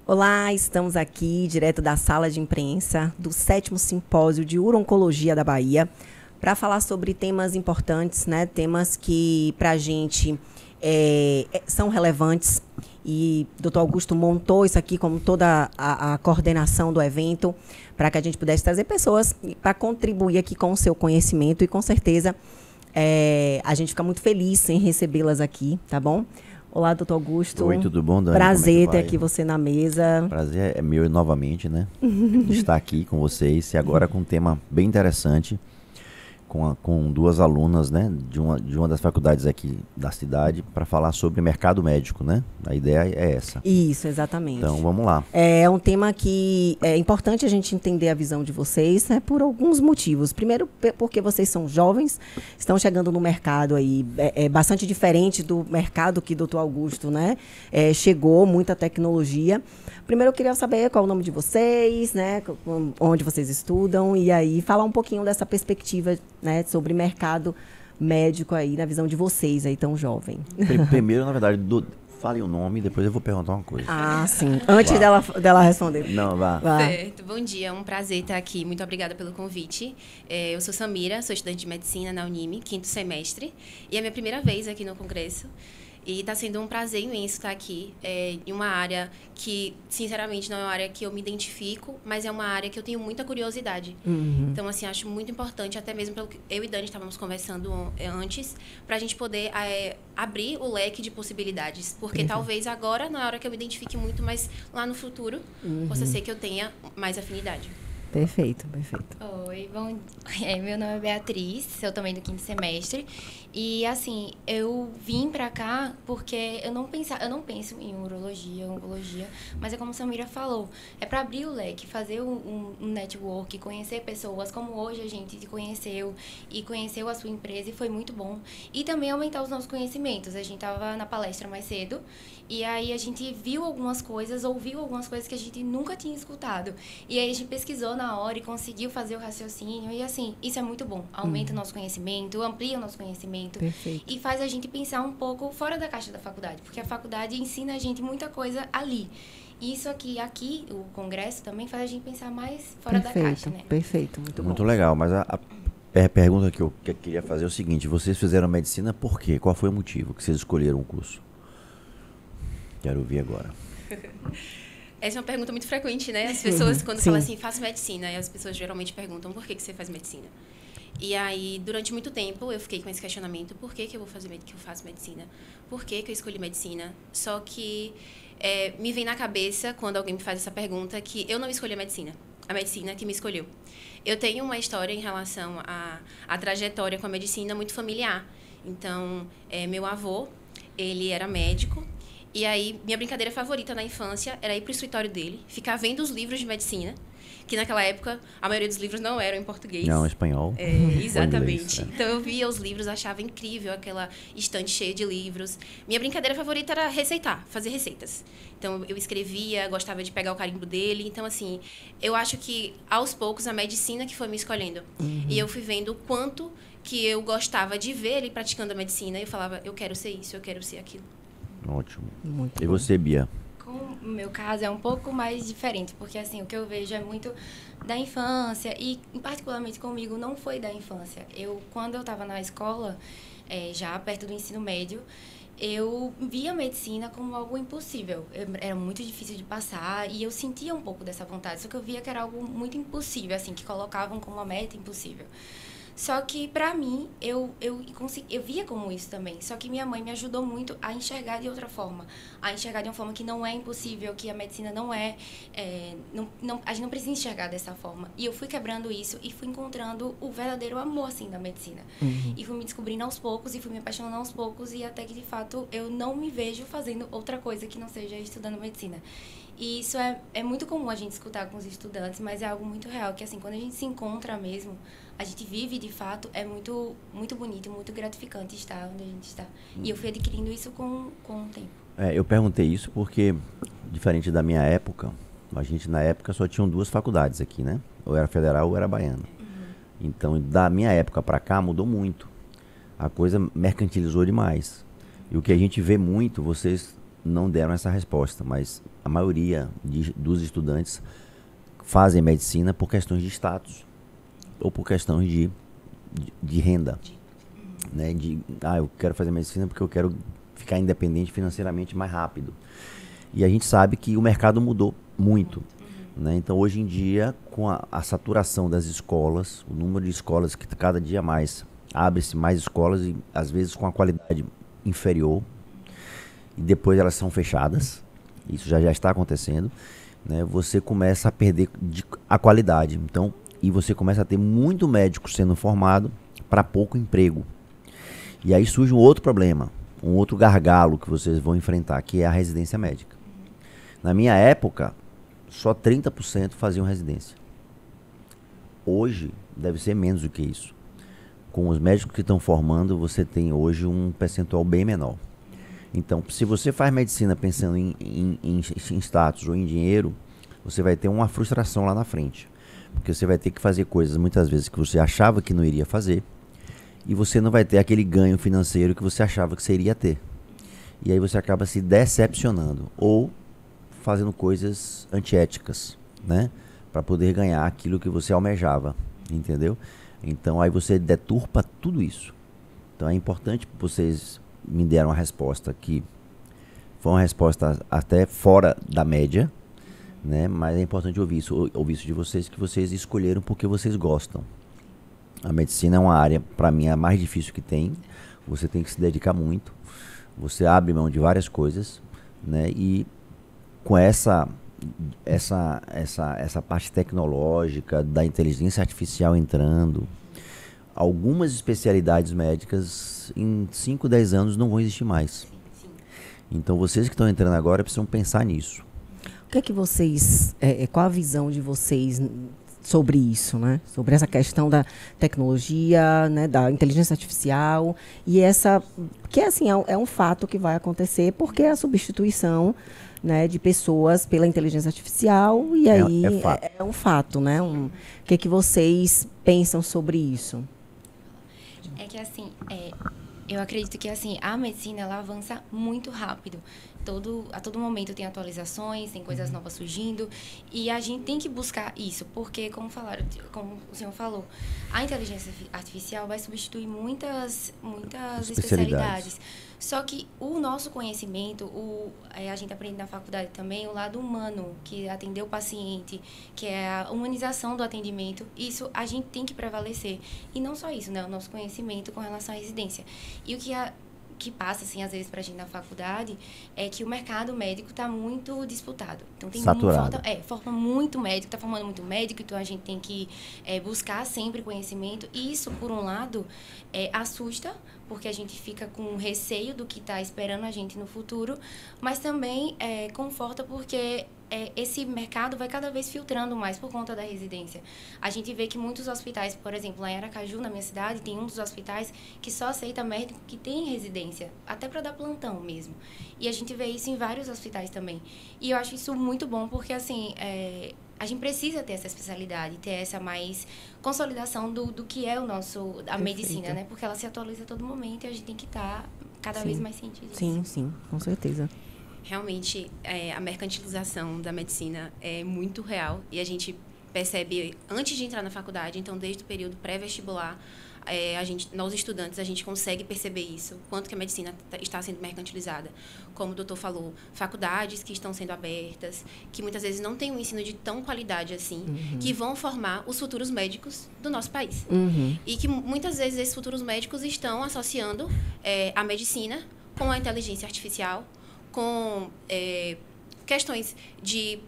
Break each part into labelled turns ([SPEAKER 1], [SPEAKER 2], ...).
[SPEAKER 1] Olá, estamos aqui direto da sala de imprensa do 7º Simpósio de Uro-Oncologia da Bahia para falar sobre temas importantes, né? Temas que para a gente são relevantes, e o Dr. Augusto montou isso aqui como toda a coordenação do evento para que a gente pudesse trazer pessoas para contribuir aqui com o seu conhecimento e com certeza a gente fica muito feliz em recebê-las aqui, tá bom? Olá, doutor Augusto.
[SPEAKER 2] Oi, tudo bom, Dani?
[SPEAKER 1] Prazer ter aqui você na mesa.
[SPEAKER 2] Prazer é meu novamente, né? Estar aqui com vocês e agora com um tema bem interessante, com duas alunas, né? De uma das faculdades aqui da cidade para falar sobre mercado médico, né? A ideia é essa.
[SPEAKER 1] Isso, exatamente.
[SPEAKER 2] Então, vamos lá.
[SPEAKER 1] É um tema que é importante a gente entender a visão de vocês, né, por alguns motivos. Primeiro, porque vocês são jovens, estão chegando no mercado aí, bastante diferente do mercado que o doutor Augusto, né, chegou, muita tecnologia. Primeiro, eu queria saber qual é o nome de vocês, né, onde vocês estudam, e aí falar um pouquinho dessa perspectiva, né, sobre mercado médico aí, na visão de vocês aí, tão jovem.
[SPEAKER 2] Primeiro, na verdade, fale o nome, depois eu vou perguntar uma coisa.
[SPEAKER 1] Ah, sim. Antes dela responder.
[SPEAKER 2] Não, vá.
[SPEAKER 3] Certo. Bom dia, é um prazer estar aqui. Muito obrigada pelo convite. Eu sou Samira, sou estudante de medicina na Unime, 5º semestre. E é a minha primeira vez aqui no congresso. E está sendo um prazer imenso estar aqui em uma área que, sinceramente, não é uma área que eu me identifico, mas é uma área que eu tenho muita curiosidade.
[SPEAKER 1] Uhum.
[SPEAKER 3] Então, assim, acho muito importante, até mesmo pelo que eu e Dani estávamos conversando antes, para a gente poder abrir o leque de possibilidades. Porque talvez agora não é a hora que eu me identifique muito, mas lá no futuro possa ser que eu tenha mais afinidade.
[SPEAKER 1] Perfeito, perfeito.
[SPEAKER 4] Oi, bom. Meu nome é Beatriz, eu também do 5º semestre. E, assim, eu vim pra cá porque eu não penso em urologia, oncologia, mas é como a Samira falou, é pra abrir o leque, fazer um network, conhecer pessoas, como hoje a gente te conheceu e conheceu a sua empresa e foi muito bom. E também aumentar os nossos conhecimentos. A gente tava na palestra mais cedo e aí a gente viu algumas coisas, ouviu algumas coisas que a gente nunca tinha escutado. E aí a gente pesquisou na hora e conseguiu fazer o raciocínio. E assim, isso é muito bom. Aumenta o nosso conhecimento, amplia o nosso conhecimento.
[SPEAKER 1] Perfeito.
[SPEAKER 4] E faz a gente pensar um pouco fora da caixa da faculdade. Porque a faculdade ensina a gente muita coisa ali. E isso aqui, o congresso também faz a gente pensar mais fora da caixa, né?
[SPEAKER 1] Perfeito, muito bom.
[SPEAKER 2] Muito legal, mas a pergunta que eu queria fazer é o seguinte: vocês fizeram medicina por quê? Qual foi o motivo que vocês escolheram o curso? Quero ouvir agora.
[SPEAKER 3] Essa é uma pergunta muito frequente, né? As pessoas, quando falam assim, faço medicina, e as pessoas geralmente perguntam, por que você faz medicina? E aí, durante muito tempo, eu fiquei com esse questionamento, por que eu faço medicina? Por que eu escolhi medicina? Só que me vem na cabeça, quando alguém me faz essa pergunta, que eu não escolhi a medicina que me escolheu. Eu tenho uma história em relação à trajetória com a medicina muito familiar. Então, meu avô, ele era médico. E aí, minha brincadeira favorita na infância era ir para o escritório dele, ficar vendo os livros de medicina, que naquela época a maioria dos livros não eram em português.
[SPEAKER 2] Não, espanhol.
[SPEAKER 3] Exatamente.
[SPEAKER 2] Inglês,
[SPEAKER 3] Então eu via os livros, achava incrível aquela estante cheia de livros. Minha brincadeira favorita era receitar, fazer receitas. Então eu escrevia, gostava de pegar o carimbo dele. Então, assim, eu acho que aos poucos a medicina que foi me escolhendo. E eu fui vendo o quanto que eu gostava de ver ele praticando a medicina. E eu falava, eu quero ser isso, eu quero ser aquilo.
[SPEAKER 2] Ótimo.
[SPEAKER 1] Muito
[SPEAKER 2] E
[SPEAKER 1] bom.
[SPEAKER 2] você, Bia?
[SPEAKER 4] Com o meu caso é um pouco mais diferente, porque assim, o que eu vejo é muito da infância e particularmente comigo não foi da infância. Quando eu estava na escola, já perto do ensino médio, eu via a medicina como algo impossível. Era muito difícil de passar e eu sentia um pouco dessa vontade, só que eu via que era algo muito impossível, assim, que colocavam como uma meta impossível. Só que, pra mim, eu via como isso também. Só que minha mãe me ajudou muito a enxergar de outra forma. A enxergar de uma forma que não é impossível, que a medicina não é... a gente não precisa enxergar dessa forma. E eu fui quebrando isso e fui encontrando o verdadeiro amor, assim, da medicina. E fui me descobrindo aos poucos e fui me apaixonando aos poucos. E até que, de fato, eu não me vejo fazendo outra coisa que não seja estudando medicina. E isso é muito comum a gente escutar com os estudantes, mas é algo muito real, que assim, quando a gente se encontra mesmo, a gente vive de fato, é muito, muito bonito, muito gratificante estar onde a gente está. E eu fui adquirindo isso com o tempo.
[SPEAKER 2] Eu perguntei isso porque, diferente da minha época, a gente na época só tinham duas faculdades aqui, né? Ou era federal ou era baiana. Então, da minha época para cá, mudou muito. A coisa mercantilizou demais. E o que a gente vê muito, vocês não deram essa resposta, mas a maioria dos estudantes fazem medicina por questões de status ou por questões de renda. Né? Eu quero fazer medicina porque eu quero ficar independente financeiramente mais rápido. E a gente sabe que o mercado mudou muito. Né? Então, hoje em dia, com a saturação das escolas, o número de escolas que cada dia mais abre-se mais escolas e às vezes com a qualidade inferior, e depois elas são fechadas, isso já está acontecendo, né? Você começa a perder a qualidade. Então, e você começa a ter muito médico sendo formado para pouco emprego. E aí surge um outro problema, um outro gargalo que vocês vão enfrentar, que é a residência médica. Na minha época, só 30% faziam residência. Hoje, deve ser menos do que isso. Com os médicos que estão formando, você tem hoje um percentual bem menor. Então, se você faz medicina pensando em status ou em dinheiro, você vai ter uma frustração lá na frente. Porque você vai ter que fazer coisas, muitas vezes, que você achava que não iria fazer, e você não vai ter aquele ganho financeiro que você achava que você iria ter. E aí você acaba se decepcionando, ou fazendo coisas antiéticas, né? Para poder ganhar aquilo que você almejava, entendeu? Então aí você deturpa tudo isso. Então é importante que vocês me deram uma resposta que foi uma resposta até fora da média, né? Mas é importante ouvir isso de vocês, que vocês escolheram porque vocês gostam. A medicina é uma área, para mim, a mais difícil que tem. Você tem que se dedicar muito. Você abre mão de várias coisas, né? E com essa parte tecnológica, da inteligência artificial entrando, algumas especialidades médicas em 5, 10 anos não vão existir mais. Então vocês que estão entrando agora precisam pensar nisso.
[SPEAKER 1] O que é que vocês, qual a visão de vocês sobre isso, né? Sobre essa questão da tecnologia, né? Da inteligência artificial e que assim é um fato que vai acontecer porque é a substituição, né, de pessoas pela inteligência artificial e aí é um fato, né? O que é que vocês pensam sobre isso?
[SPEAKER 4] É que assim, eu acredito que assim, a medicina ela avança muito rápido. A todo momento tem atualizações, tem coisas novas surgindo e a gente tem que buscar isso, porque como o senhor falou, a inteligência artificial vai substituir muitas especialidades. Só que o nosso conhecimento, a gente aprende na faculdade também o lado humano, que é atender o paciente, que é a humanização do atendimento, isso a gente tem que prevalecer. E não só isso, né? O nosso conhecimento com relação à residência. E o que passa, assim, às vezes, pra gente na faculdade, é que o mercado médico está muito disputado. Então, tem
[SPEAKER 2] saturado.
[SPEAKER 4] Forma muito médico, está formando muito médico, então a gente tem que buscar sempre conhecimento. E isso, por um lado, assusta, porque a gente fica com receio do que está esperando a gente no futuro, mas também conforta porque esse mercado vai cada vez filtrando mais por conta da residência. A gente vê que muitos hospitais, por exemplo, lá em Aracaju, na minha cidade, tem um dos hospitais que só aceita médico que tem residência, até para dar plantão mesmo. E a gente vê isso em vários hospitais também. E eu acho isso muito bom porque, assim, a gente precisa ter essa especialidade, ter essa mais consolidação do que é a medicina, né? Porque ela se atualiza a todo momento e a gente tem que estar cada vez mais ciente disso.
[SPEAKER 1] Sim, com certeza.
[SPEAKER 3] Realmente, a mercantilização da medicina é muito real e a gente percebe antes de entrar na faculdade, então desde o período pré-vestibular, nós estudantes, a gente consegue perceber isso, quanto que a medicina está sendo mercantilizada. Como o doutor falou, faculdades que estão sendo abertas, que muitas vezes não têm um ensino de tão qualidade assim, que vão formar os futuros médicos do nosso país. E que muitas vezes esses futuros médicos estão associando a medicina com a inteligência artificial, com questões de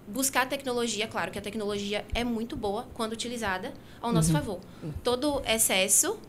[SPEAKER 3] buscar tecnologia. Claro que a tecnologia é muito boa quando utilizada ao nosso favor. Todo excesso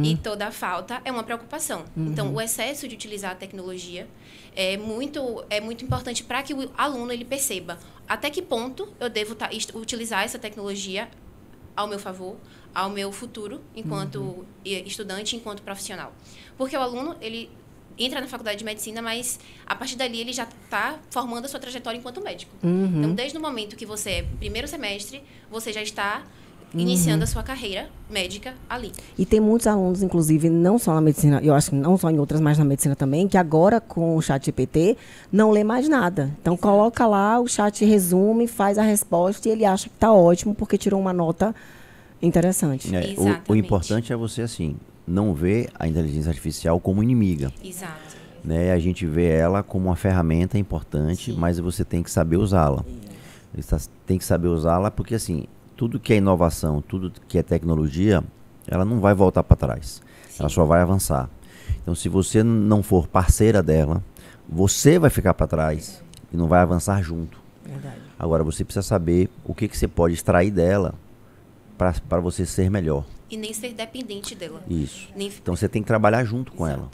[SPEAKER 3] e toda falta é uma preocupação. Então, o excesso de utilizar a tecnologia é muito importante para que o aluno ele perceba até que ponto eu devo utilizar essa tecnologia ao meu favor, ao meu futuro, enquanto estudante, enquanto profissional. Porque o aluno, ele entra na faculdade de medicina, mas a partir dali ele já está formando a sua trajetória enquanto médico. Então, desde o momento que você é primeiro semestre, você já está iniciando a sua carreira médica ali.
[SPEAKER 1] E tem muitos alunos, inclusive, não só na medicina, eu acho que não só em outras, mas na medicina também, que agora com o ChatGPT não lê mais nada. Então, coloca lá, o chat resume, faz a resposta e ele acha que está ótimo porque tirou uma nota interessante.
[SPEAKER 2] O importante é você, assim, não ver a inteligência artificial como inimiga.
[SPEAKER 3] Exato.
[SPEAKER 2] Né? A gente vê ela como uma ferramenta importante, sim, mas você tem que saber usá-la. Você tem que saber usá-la porque, assim, tudo que é inovação, tudo que é tecnologia, ela não vai voltar para trás. Sim. Ela só vai avançar. Então, se você não for parceira dela, você vai ficar para trás e não vai avançar junto.
[SPEAKER 1] Verdade.
[SPEAKER 2] Agora, você precisa saber o que você pode extrair dela para você ser melhor.
[SPEAKER 3] E nem ser dependente dela.
[SPEAKER 2] Isso. Então, você tem que trabalhar junto com ela.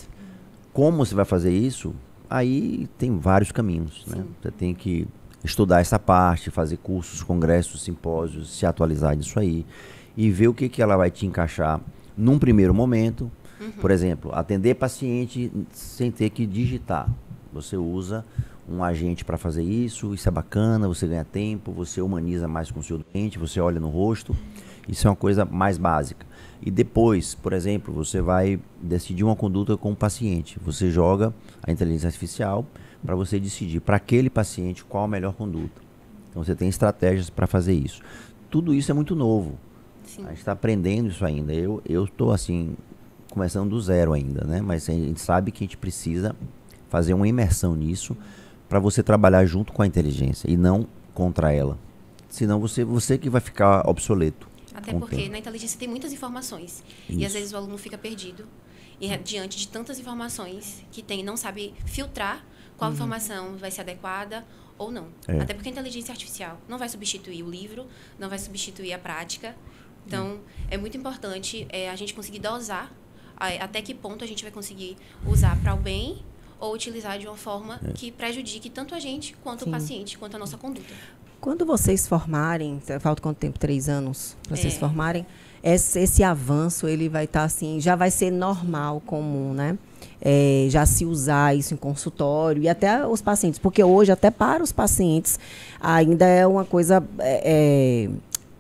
[SPEAKER 2] Como você vai fazer isso? Aí tem vários caminhos. Né? Você tem que estudar essa parte, fazer cursos, congressos, simpósios, se atualizar nisso aí e ver o que ela vai te encaixar num primeiro momento. Por exemplo, atender paciente sem ter que digitar. Você usa um agente para fazer isso é bacana, você ganha tempo, você humaniza mais com o seu doente, você olha no rosto. Isso é uma coisa mais básica. E depois, por exemplo, você vai decidir uma conduta com o paciente. Você joga a inteligência artificial para você decidir para aquele paciente qual a melhor conduta. Então você tem estratégias para fazer isso. Tudo isso é muito novo. Sim. A gente está aprendendo isso ainda. Eu estou assim, começando do zero ainda, né? Mas a gente sabe que a gente precisa fazer uma imersão nisso para você trabalhar junto com a inteligência e não contra ela. Senão você que vai ficar obsoleto.
[SPEAKER 3] Até porque na inteligência tem muitas informações. Isso. E às vezes o aluno fica perdido. E diante de tantas informações que tem, não sabe filtrar qual informação vai ser adequada ou não. Até porque a inteligência artificial não vai substituir o livro, não vai substituir a prática. Então, é muito importante a gente conseguir dosar até que ponto a gente vai conseguir usar para o bem ou utilizar de uma forma que prejudique tanto a gente, quanto o paciente, quanto a nossa conduta.
[SPEAKER 1] Quando vocês formarem, falta quanto tempo? 3 anos para vocês formarem? Esse avanço, ele vai estar assim, já vai ser normal, comum, né? Já se usar isso em consultório e até os pacientes, porque hoje até para os pacientes ainda é uma coisa,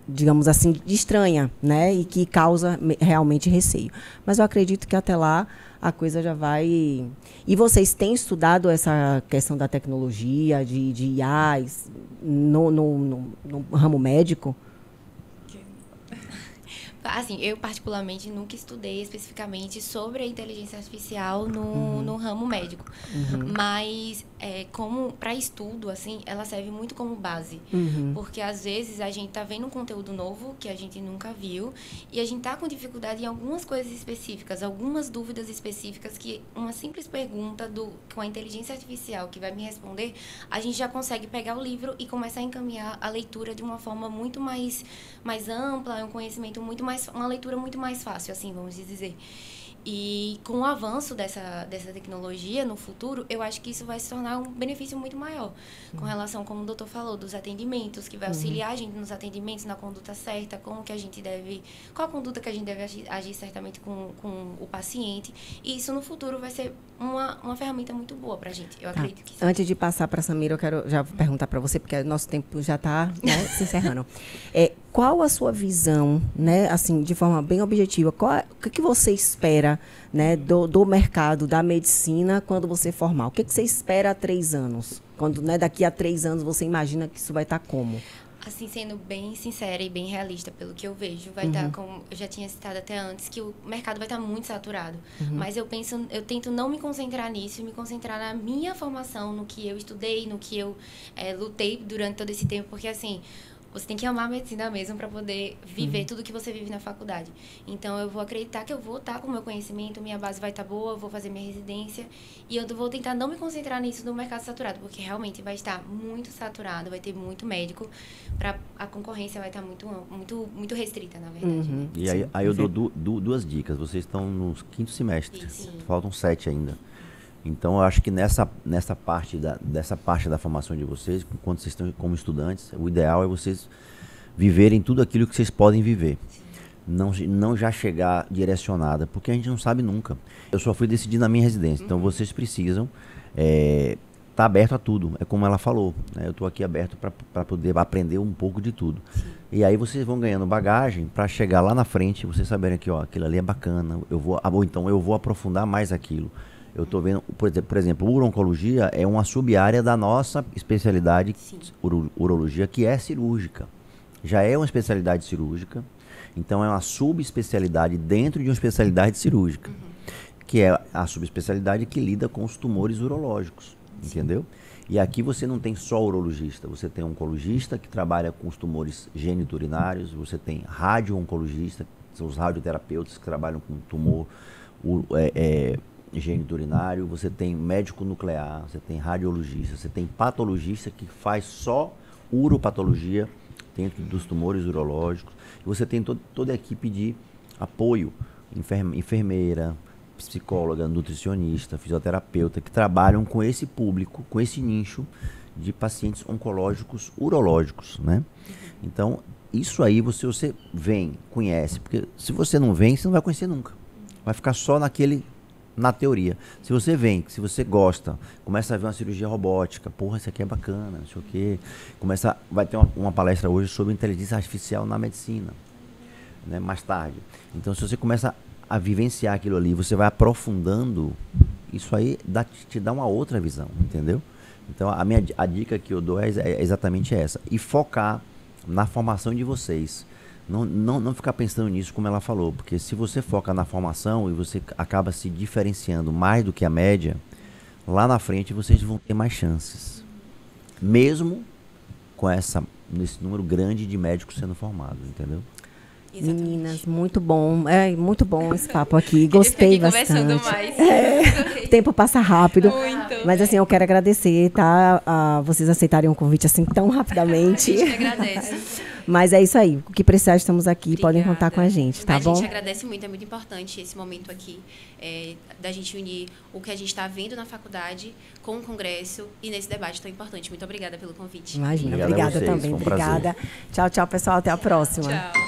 [SPEAKER 1] digamos assim, estranha, né? E que causa realmente receio. Mas eu acredito que até lá a coisa já vai... E vocês têm estudado essa questão da tecnologia, de IAs no ramo médico?
[SPEAKER 4] Assim, eu particularmente nunca estudei especificamente sobre a inteligência artificial no ramo médico. Mas, como para estudo, assim, ela serve muito como base. Porque, às vezes, a gente tá vendo um conteúdo novo que a gente nunca viu e a gente tá com dificuldade em algumas coisas específicas, algumas dúvidas específicas que uma simples pergunta com a inteligência artificial que vai me responder, a gente já consegue pegar o livro e começar a encaminhar a leitura de uma forma muito mais ampla, um conhecimento muito mais, uma leitura muito mais fácil, assim, vamos dizer. E com o avanço dessa tecnologia no futuro, eu acho que isso vai se tornar um benefício muito maior. Com relação, como o doutor falou, dos atendimentos, que vai auxiliar a gente nos atendimentos, na conduta certa, qual a conduta que a gente deve agir certamente com o paciente. E isso no futuro vai ser uma ferramenta muito boa pra gente. Eu acredito que sim.
[SPEAKER 1] Antes de passar para a Samira, eu quero já perguntar para você, porque nosso tempo já está se encerrando. Qual a sua visão, né, assim, de forma bem objetiva, o que você espera, né, do mercado, da medicina, quando você formar? O que você espera há 3 anos? Quando, né, daqui a 3 anos você imagina que isso vai estar como?
[SPEAKER 4] Assim, sendo bem sincera e bem realista, pelo que eu vejo, vai estar, como eu já tinha citado até antes, que o mercado vai estar muito saturado. Mas eu tento não me concentrar nisso e me concentrar na minha formação, no que eu estudei, no que eu lutei durante todo esse tempo, porque assim... Você tem que amar a medicina mesmo para poder viver tudo que você vive na faculdade. Então, eu vou acreditar que eu vou estar com o meu conhecimento, minha base vai estar boa, eu vou fazer minha residência. E eu vou tentar não me concentrar nisso no mercado saturado, porque realmente vai estar muito saturado, vai ter muito médico, a concorrência vai estar muito restrita, na verdade. Né?
[SPEAKER 2] E aí eu dou 2 dicas. Vocês estão no 5º semestre, faltam 7 ainda. Então, eu acho que nessa parte dessa parte da formação de vocês, quando vocês estão como estudantes, o ideal é vocês viverem tudo aquilo que vocês podem viver. Não já chegar direcionada, porque a gente não sabe nunca. Eu só fui decidir na minha residência, então vocês precisam tá aberto a tudo, é como ela falou, né? Eu estou aqui aberto para poder aprender um pouco de tudo.
[SPEAKER 3] Sim.
[SPEAKER 2] E aí vocês vão ganhando bagagem para chegar lá na frente, vocês saberem que, ó, aquilo ali é bacana, ou então eu vou aprofundar mais aquilo. Eu estou vendo, por exemplo, uro-oncologia é uma sub-área da nossa especialidade, urologia, que é cirúrgica. Já é uma especialidade cirúrgica, então é uma subespecialidade dentro de uma especialidade cirúrgica, que é a subespecialidade que lida com os tumores urológicos, entendeu? E aqui você não tem só urologista, você tem oncologista que trabalha com os tumores geniturinários, você tem radio-oncologista, que são os radioterapeutas que trabalham com tumor geniturinário, você tem médico nuclear, você tem radiologista, você tem patologista que faz só uropatologia dentro dos tumores urológicos, e você tem toda a equipe de apoio, enfermeira, psicóloga, nutricionista, fisioterapeuta, que trabalham com esse público, com esse nicho de pacientes oncológicos, urológicos, né? Então, isso aí você vem, conhece, porque se você não vem, você não vai conhecer nunca. Vai ficar só na teoria. Se você vem, se você gosta, começa a ver uma cirurgia robótica, porra, isso aqui é bacana, não sei o quê. Vai ter uma palestra hoje sobre inteligência artificial na medicina, né, mais tarde. Então, se você começa a vivenciar aquilo ali, você vai aprofundando, isso aí te dá uma outra visão, entendeu? Então, a dica que eu dou é exatamente essa. E focar na formação de vocês. Não ficar pensando nisso, como ela falou, porque se você foca na formação e você acaba se diferenciando mais do que a média, lá na frente vocês vão ter mais chances. Mesmo com nesse número grande de médicos sendo formados, entendeu?
[SPEAKER 3] Exatamente.
[SPEAKER 1] Meninas, muito bom. É muito bom esse papo aqui. Gostei bastante.
[SPEAKER 3] Conversando mais.
[SPEAKER 1] O tempo passa rápido.
[SPEAKER 3] Muito.
[SPEAKER 1] Mas assim, eu quero agradecer, tá? Vocês aceitarem o convite assim tão rapidamente.
[SPEAKER 3] A gente que agradece.
[SPEAKER 1] Mas é isso aí. O que precisar, estamos aqui.
[SPEAKER 3] Obrigada.
[SPEAKER 1] Podem contar com a gente, tá bom?
[SPEAKER 3] A gente agradece muito. É muito importante esse momento aqui, da gente unir o que a gente está vendo na faculdade com o congresso e nesse debate tão importante. Muito obrigada pelo convite.
[SPEAKER 1] Imagina,
[SPEAKER 2] Obrigada
[SPEAKER 1] obrigada
[SPEAKER 2] a vocês,
[SPEAKER 1] também.
[SPEAKER 2] foi um prazer.
[SPEAKER 1] Obrigada. Tchau, tchau, pessoal. Até a próxima.
[SPEAKER 3] Tchau.